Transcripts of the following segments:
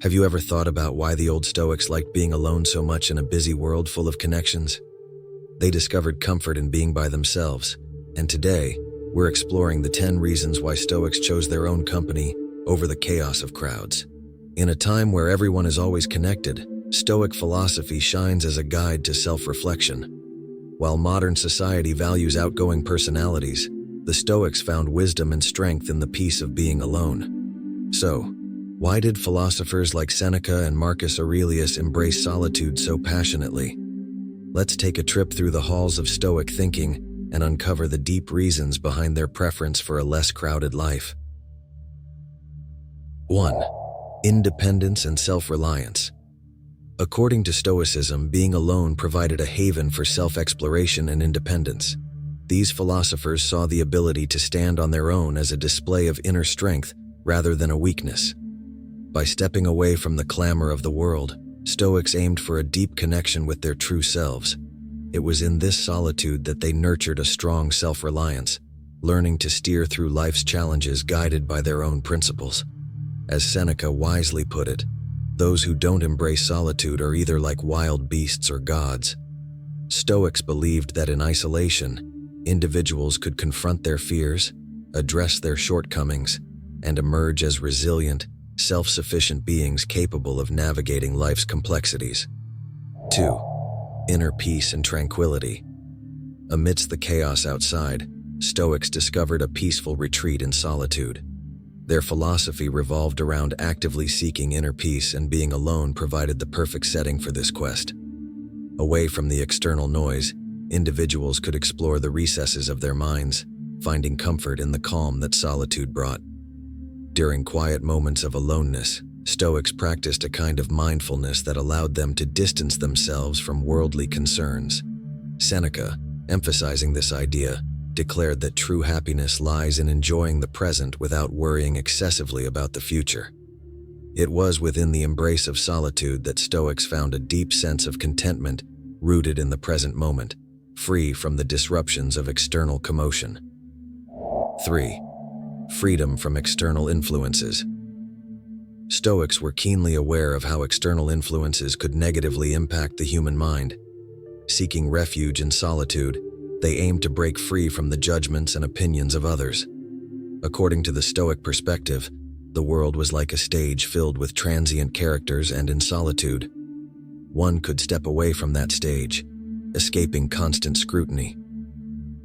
Have you ever thought about why the old Stoics liked being alone so much in a busy world full of connections? They discovered comfort in being by themselves, and today, we're exploring the 10 reasons why Stoics chose their own company over the chaos of crowds. In a time where everyone is always connected, Stoic philosophy shines as a guide to self-reflection. While modern society values outgoing personalities, the Stoics found wisdom and strength in the peace of being alone. So, why did philosophers like Seneca and Marcus Aurelius embrace solitude so passionately? Let's take a trip through the halls of Stoic thinking and uncover the deep reasons behind their preference for a less crowded life. 1. Independence and self-reliance. According to Stoicism, being alone provided a haven for self-exploration and independence. These philosophers saw the ability to stand on their own as a display of inner strength rather than a weakness. By stepping away from the clamor of the world, Stoics aimed for a deep connection with their true selves. It was in this solitude that they nurtured a strong self-reliance, learning to steer through life's challenges guided by their own principles. As Seneca wisely put it, those who don't embrace solitude are either like wild beasts or gods. Stoics believed that in isolation, individuals could confront their fears, address their shortcomings, and emerge as resilient, self-sufficient beings capable of navigating life's complexities. 2. Inner peace and tranquility. Amidst the chaos outside, Stoics discovered a peaceful retreat in solitude. Their philosophy revolved around actively seeking inner peace, and being alone provided the perfect setting for this quest. Away from the external noise, individuals could explore the recesses of their minds, finding comfort in the calm that solitude brought. During quiet moments of aloneness, Stoics practiced a kind of mindfulness that allowed them to distance themselves from worldly concerns. Seneca, emphasizing this idea, declared that true happiness lies in enjoying the present without worrying excessively about the future. It was within the embrace of solitude that Stoics found a deep sense of contentment rooted in the present moment, free from the disruptions of external commotion. 3. Freedom from external influences. Stoics were keenly aware of how external influences could negatively impact the human mind. Seeking refuge in solitude, they aimed to break free from the judgments and opinions of others. According to the Stoic perspective, the world was like a stage filled with transient characters, and in solitude, one could step away from that stage, escaping constant scrutiny.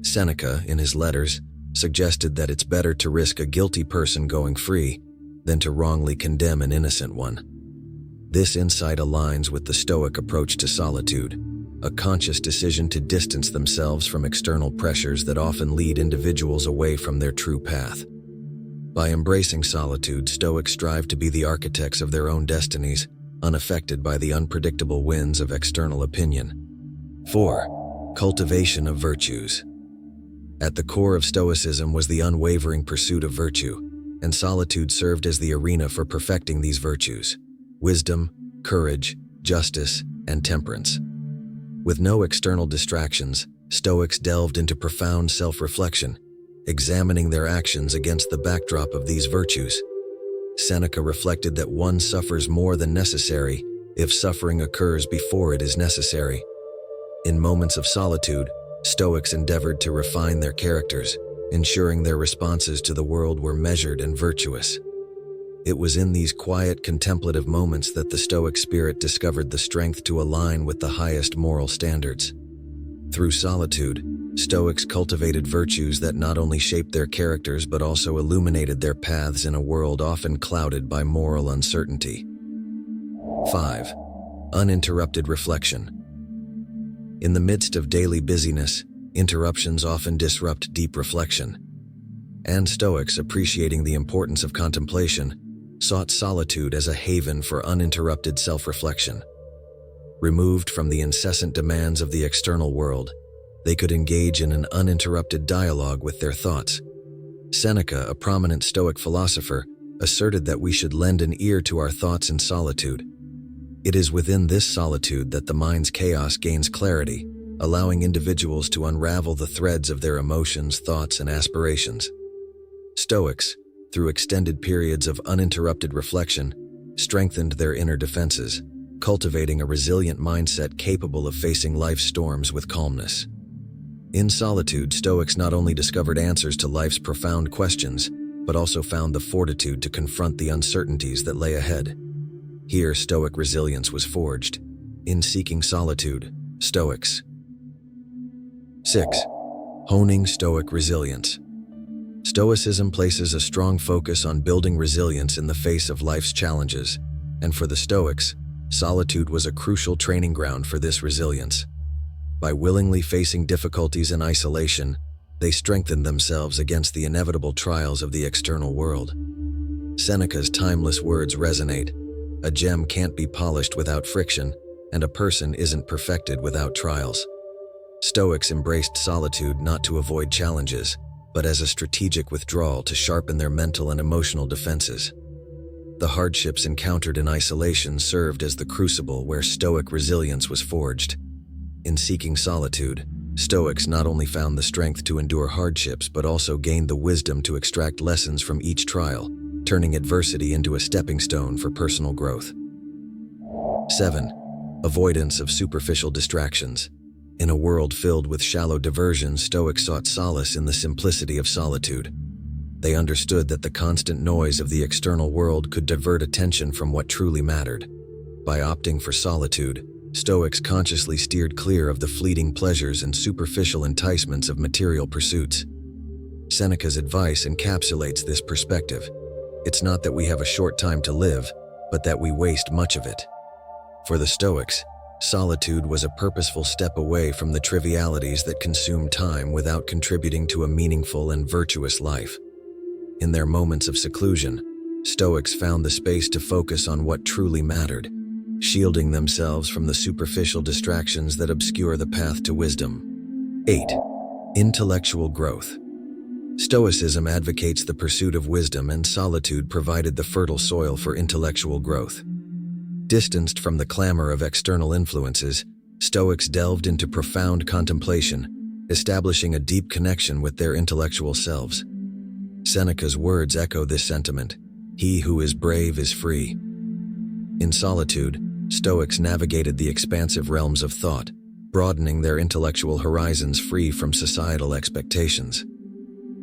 Seneca, in his letters, suggested that it's better to risk a guilty person going free than to wrongly condemn an innocent one. This insight aligns with the Stoic approach to solitude, a conscious decision to distance themselves from external pressures that often lead individuals away from their true path. By embracing solitude, Stoics strive to be the architects of their own destinies, unaffected by the unpredictable winds of external opinion. 4. Cultivation of virtues. At the core of Stoicism was the unwavering pursuit of virtue, and solitude served as the arena for perfecting these virtues: wisdom, courage, justice, and temperance. With no external distractions, Stoics delved into profound self-reflection, examining their actions against the backdrop of these virtues. Seneca reflected that one suffers more than necessary if suffering occurs before it is necessary. In moments of solitude, Stoics endeavored to refine their characters, ensuring their responses to the world were measured and virtuous. It was in these quiet, contemplative moments that the Stoic spirit discovered the strength to align with the highest moral standards. Through solitude, Stoics cultivated virtues that not only shaped their characters but also illuminated their paths in a world often clouded by moral uncertainty. 5. Uninterrupted reflection. In the midst of daily busyness, interruptions often disrupt deep reflection. And Stoics, appreciating the importance of contemplation, sought solitude as a haven for uninterrupted self-reflection. Removed from the incessant demands of the external world, they could engage in an uninterrupted dialogue with their thoughts. Seneca, a prominent Stoic philosopher, asserted that we should lend an ear to our thoughts in solitude. It is within this solitude that the mind's chaos gains clarity, allowing individuals to unravel the threads of their emotions, thoughts, and aspirations. Stoics, through extended periods of uninterrupted reflection, strengthened their inner defenses, cultivating a resilient mindset capable of facing life's storms with calmness. In solitude, Stoics not only discovered answers to life's profound questions, but also found the fortitude to confront the uncertainties that lay ahead. Here, Stoic resilience was forged. In seeking solitude, Stoics. 6. Honing Stoic resilience. Stoicism places a strong focus on building resilience in the face of life's challenges, and for the Stoics, solitude was a crucial training ground for this resilience. By willingly facing difficulties in isolation, they strengthened themselves against the inevitable trials of the external world. Seneca's timeless words resonate. A gem can't be polished without friction, and a person isn't perfected without trials. Stoics embraced solitude not to avoid challenges, but as a strategic withdrawal to sharpen their mental and emotional defenses. The hardships encountered in isolation served as the crucible where Stoic resilience was forged. In seeking solitude, Stoics not only found the strength to endure hardships but also gained the wisdom to extract lessons from each trial, turning adversity into a stepping stone for personal growth. 7. Avoidance of superficial distractions. In a world filled with shallow diversions, Stoics sought solace in the simplicity of solitude. They understood that the constant noise of the external world could divert attention from what truly mattered. By opting for solitude, Stoics consciously steered clear of the fleeting pleasures and superficial enticements of material pursuits. Seneca's advice encapsulates this perspective. It's not that we have a short time to live, but that we waste much of it. For the Stoics, solitude was a purposeful step away from the trivialities that consume time without contributing to a meaningful and virtuous life. In their moments of seclusion, Stoics found the space to focus on what truly mattered, shielding themselves from the superficial distractions that obscure the path to wisdom. 8. Intellectual growth. Stoicism advocates the pursuit of wisdom, and solitude provided the fertile soil for intellectual growth. Distanced from the clamor of external influences, Stoics delved into profound contemplation, establishing a deep connection with their intellectual selves. Seneca's words echo this sentiment: "He who is brave is free." In solitude, Stoics navigated the expansive realms of thought, broadening their intellectual horizons free from societal expectations.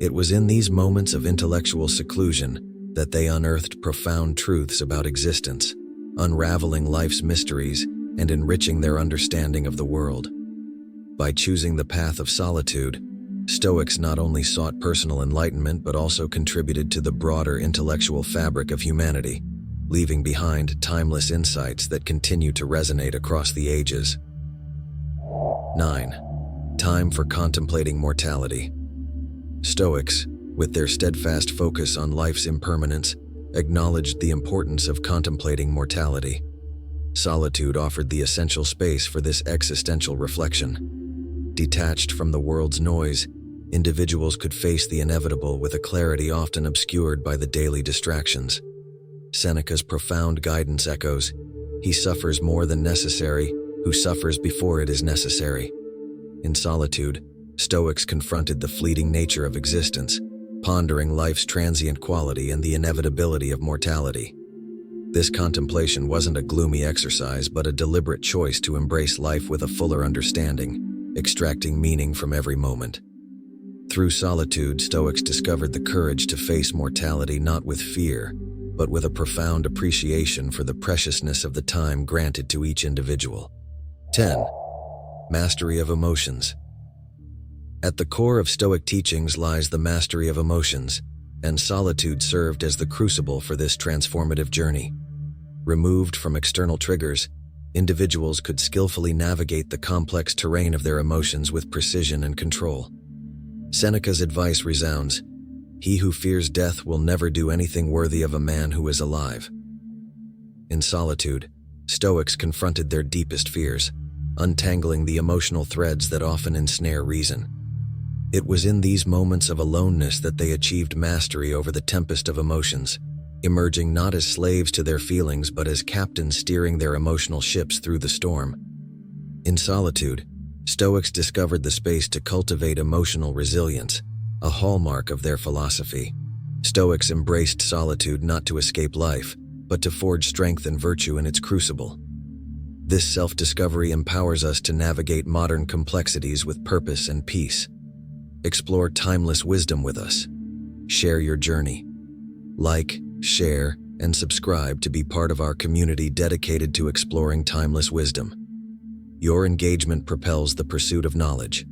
It was in these moments of intellectual seclusion that they unearthed profound truths about existence, unraveling life's mysteries and enriching their understanding of the world. By choosing the path of solitude, Stoics not only sought personal enlightenment but also contributed to the broader intellectual fabric of humanity, leaving behind timeless insights that continue to resonate across the ages. 9. Time for contemplating mortality. Stoics, with their steadfast focus on life's impermanence, acknowledged the importance of contemplating mortality. Solitude offered the essential space for this existential reflection. Detached from the world's noise, individuals could face the inevitable with a clarity often obscured by the daily distractions. Seneca's profound guidance echoes, "He suffers more than necessary, who suffers before it is necessary." In solitude, Stoics confronted the fleeting nature of existence, pondering life's transient quality and the inevitability of mortality. This contemplation wasn't a gloomy exercise but a deliberate choice to embrace life with a fuller understanding, extracting meaning from every moment. Through solitude, Stoics discovered the courage to face mortality not with fear, but with a profound appreciation for the preciousness of the time granted to each individual. 10. Mastery of emotions. At the core of Stoic teachings lies the mastery of emotions, and solitude served as the crucible for this transformative journey. Removed from external triggers, individuals could skillfully navigate the complex terrain of their emotions with precision and control. Seneca's advice resounds, "He who fears death will never do anything worthy of a man who is alive." In solitude, Stoics confronted their deepest fears, untangling the emotional threads that often ensnare reason. It was in these moments of aloneness that they achieved mastery over the tempest of emotions, emerging not as slaves to their feelings but as captains steering their emotional ships through the storm. In solitude, Stoics discovered the space to cultivate emotional resilience, a hallmark of their philosophy. Stoics embraced solitude not to escape life, but to forge strength and virtue in its crucible. This self-discovery empowers us to navigate modern complexities with purpose and peace. Explore timeless wisdom with us. Share your journey. Like, share, and subscribe to be part of our community dedicated to exploring timeless wisdom. Your engagement propels the pursuit of knowledge.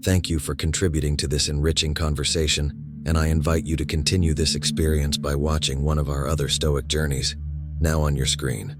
Thank you for contributing to this enriching conversation, and I invite you to continue this experience by watching one of our other Stoic journeys, now on your screen.